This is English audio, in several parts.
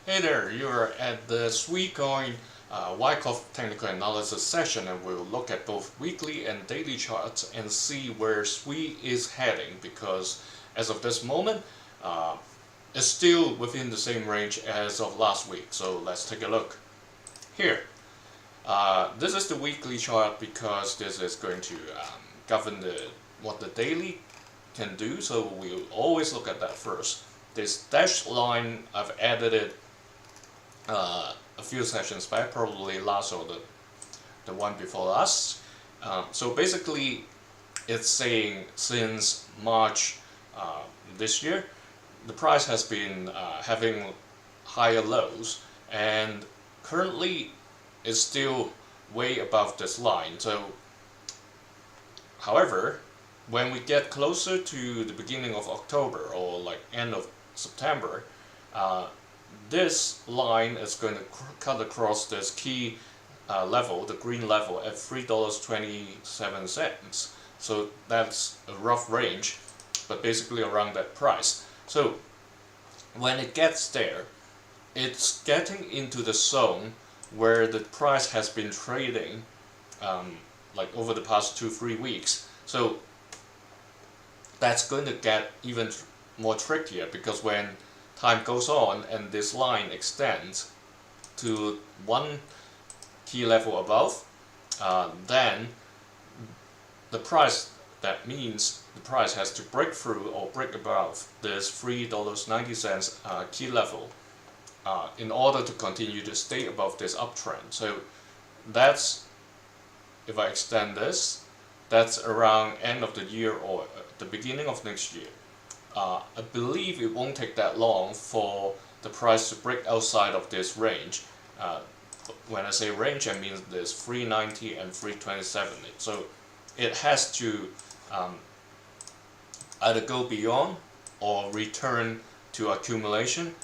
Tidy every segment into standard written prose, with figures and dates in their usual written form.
Hey there, you're at the SUI coin Wyckoff technical analysis session, and we'll look at both weekly and daily charts and see where SUI is heading, because as of this moment it's still within the same range as of last week. So let's take a look here. This is the weekly chart because this is going to govern what the daily can do, so we'll always look at that first. This dashed line, I've added it a few sessions back, probably last or the one before last. So basically it's saying since March this year the price has been having higher lows, and currently is still way above this line. So however, when we get closer to the beginning of October or like end of September, this line is going to cut across this key level, the green level, at $3.27. So that's a rough range, but basically around that price. So when it gets there, it's getting into the zone where the price has been trading like over the past 2-3 weeks. So that's going to get even more trickier, because when time goes on and this line extends to one key level above, then that means the price has to break through or break above this $3.90 key level in order to continue to stay above this uptrend. So that's, if I extend this, that's around end of the year or the beginning of next year. I believe it won't take that long for the price to break outside of this range. When I say range, I mean there's 390 and 327. So it has to either go beyond or return to accumulation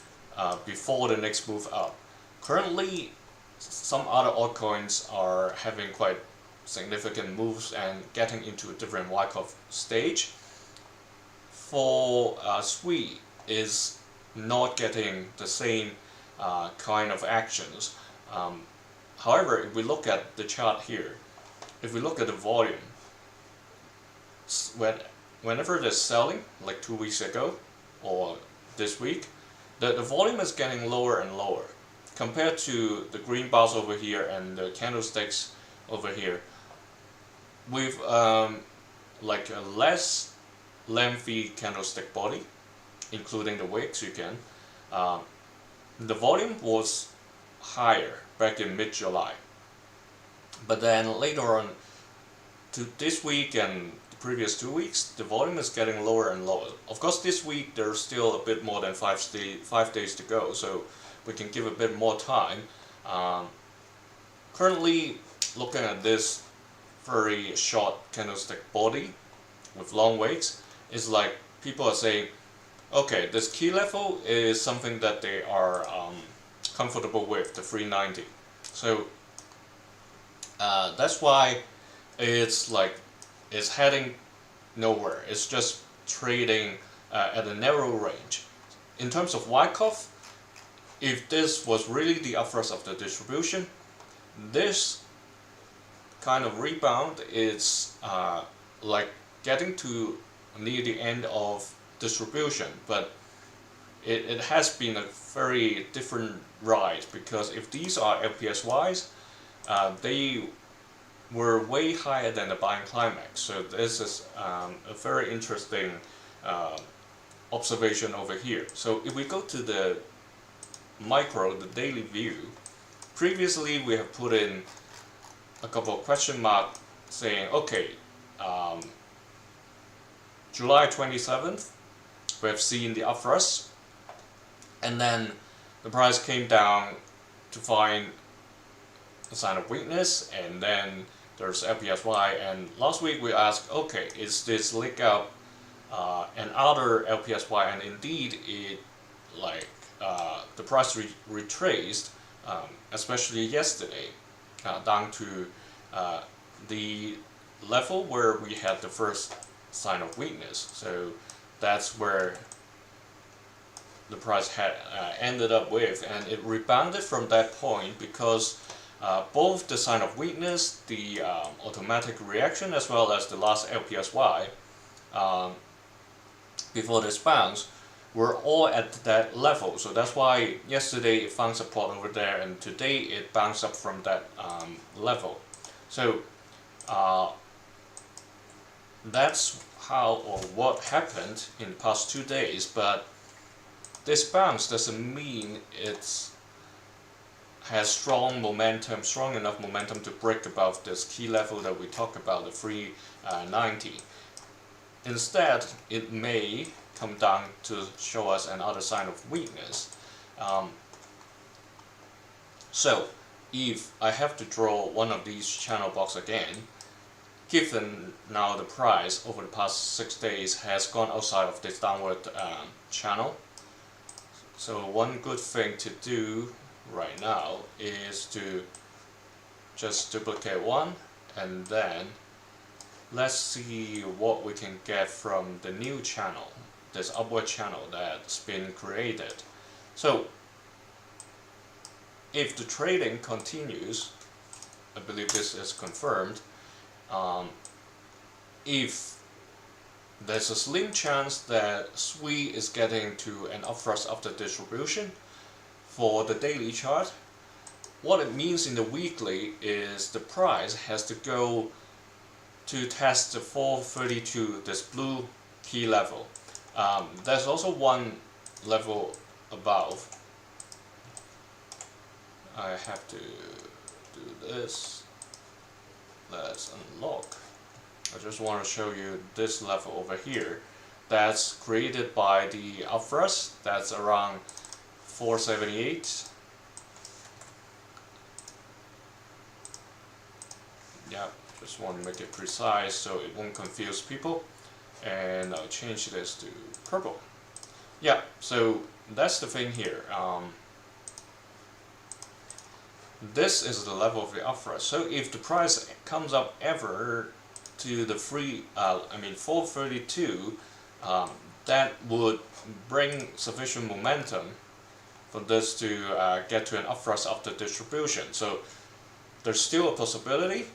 before the next move up. Currently, some other altcoins are having quite significant moves and getting into a different Wyckoff stage. For SUI is not getting the same kind of actions. However, if we look at the chart here, if we look at the volume, whenever they're selling, like 2 weeks ago or this week, the volume is getting lower and lower compared to the green bars over here and the candlesticks over here. With like a less lengthy candlestick body, including the wicks, the volume was higher back in mid-July, but then later on to this week and the previous 2 weeks, the volume is getting lower and lower. Of course, this week there's still a bit more than 5 days to go, so we can give a bit more time. Currently looking at this very short candlestick body with long wicks, is like people are saying, okay, this key level is something that they are comfortable with, the 390. So that's why it's heading nowhere. It's just trading at a narrow range. In terms of Wyckoff, if this was really the upthrust of the distribution, this kind of rebound is like getting to near the end of distribution, but it has been a very different ride, because if these are LPSYs, they were way higher than the buying climax. So this is a very interesting observation over here. So if we go to the micro, the daily view, previously we have put in a couple of question marks saying, okay, July 27th, we have seen the upthrust, and then the price came down to find a sign of weakness, and then there's LPSY, and last week we asked, okay, is this lick up and other LPSY, and indeed it the price retraced, especially yesterday, down to the level where we had the first sign of weakness. So that's where the price had ended up with, and it rebounded from that point because both the sign of weakness, the automatic reaction, as well as the last LPSY before this bounce were all at that level. So that's why yesterday it found support over there, and today it bounced up from that level. So that's how or what happened in the past 2 days. But this bounce doesn't mean it's has strong momentum, strong enough momentum to break above this key level that we talked about, the 390. Instead, it may come down to show us another sign of weakness. So, if I have to draw one of these channel blocks again, given now the price over the past 6 days has gone outside of this downward channel, so one good thing to do right now is to just duplicate one, and then let's see what we can get from the new channel, this upward channel that's been created. So if the trading continues, I believe this is confirmed, if there's a slim chance that SUI is getting to an upthrust after distribution for the daily chart, what it means in the weekly is the price has to go to test the 432, this blue key level. There's also one level above. I have to do this. Let's unlock. I just want to show you this level over here that's created by the upthrust. That's around 478. Yeah, just want to make it precise so it won't confuse people. And I'll change this to purple. Yeah, so that's the thing here. This is the level of the upthrust. So if the price comes up ever to the 432, that would bring sufficient momentum for this to get to an upthrust after distribution. So there's still a possibility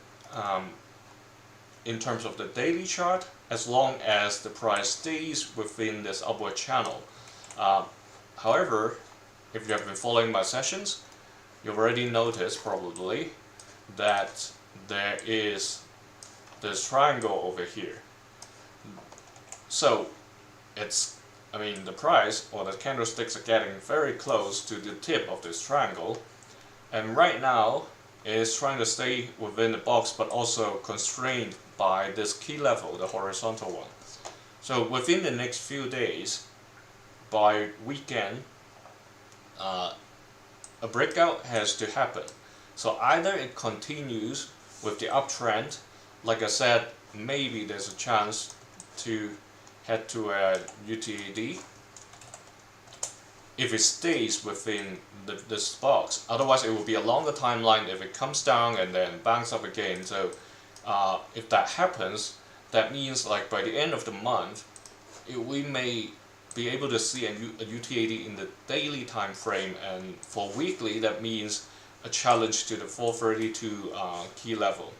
in terms of the daily chart, as long as the price stays within this upward channel. However, if you have been following my sessions, you've already noticed probably that there is this triangle over here. So it's, the price or the candlesticks are getting very close to the tip of this triangle, and right now is trying to stay within the box, but also constrained by this key level, the horizontal one. So within the next few days, by weekend, a breakout has to happen. So either it continues with the uptrend, like I said, maybe there's a chance to head to a UTAD if it stays within this box. Otherwise it will be a longer timeline if it comes down and then bounce up again. So if that happens, that means like by the end of the month, we may be able to see a UTAD in the daily time frame, and for weekly that means a challenge to the 432 key level.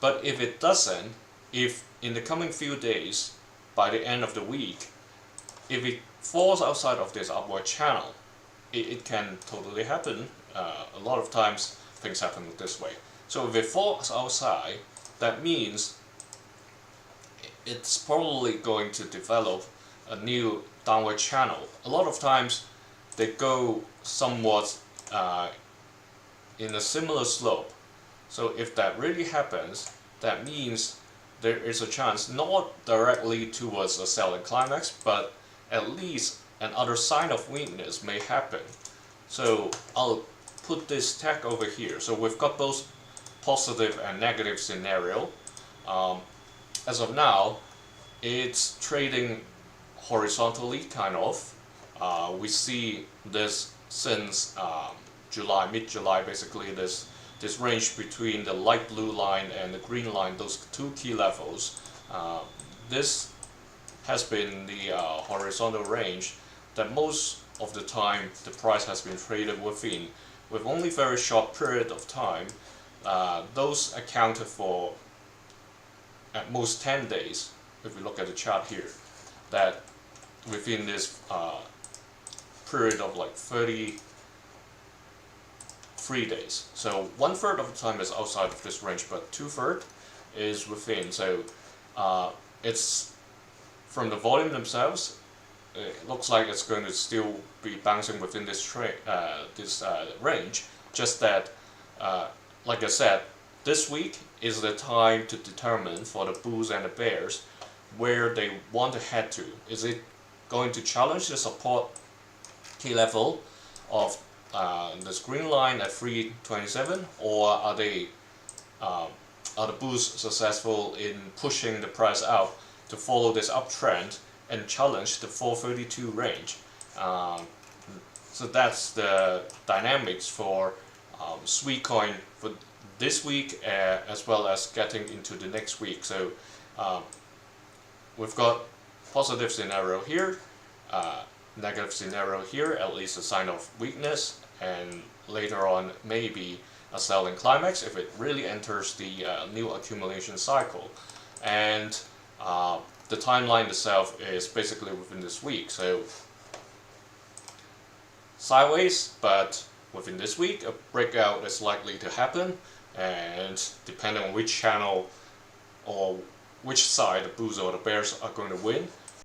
But if it doesn't, if in the coming few days, by the end of the week, if it falls outside of this upward channel, it can totally happen. A lot of times things happen this way. So if it falls outside, that means it's probably going to develop a new downward channel. A lot of times they go somewhat in a similar slope. So if that really happens, that means there is a chance, not directly towards a selling climax, but at least another sign of weakness may happen. So I'll put this tag over here. So we've got both positive and negative scenario. As of now, it's trading horizontally, kind of. We see this since July, mid-July, basically this range between the light blue line and the green line, those two key levels. This has been the horizontal range that most of the time the price has been traded within, with only very short period of time. Those accounted for at most 10 days, if we look at the chart here, that within this period of like 33 days. So 1/3 of the time is outside of this range, but 2/3 is within. So it's from the volume themselves, it looks like it's going to still be bouncing within this range. Just that, like I said, this week is the time to determine for the bulls and the bears where they want to head to. Is it going to challenge the support key level of this green line at 327, or are the bulls successful in pushing the price out to follow this uptrend and challenge the 432 range? So that's the dynamics for SUI coin for this week, as well as getting into the next week. So we've got positive scenario here, negative scenario here, at least a sign of weakness, and later on maybe a selling climax if it really enters the new accumulation cycle. And the timeline itself is basically within this week. So sideways, but within this week a breakout is likely to happen, and depending on which channel or which side the bulls or the bears are going to win,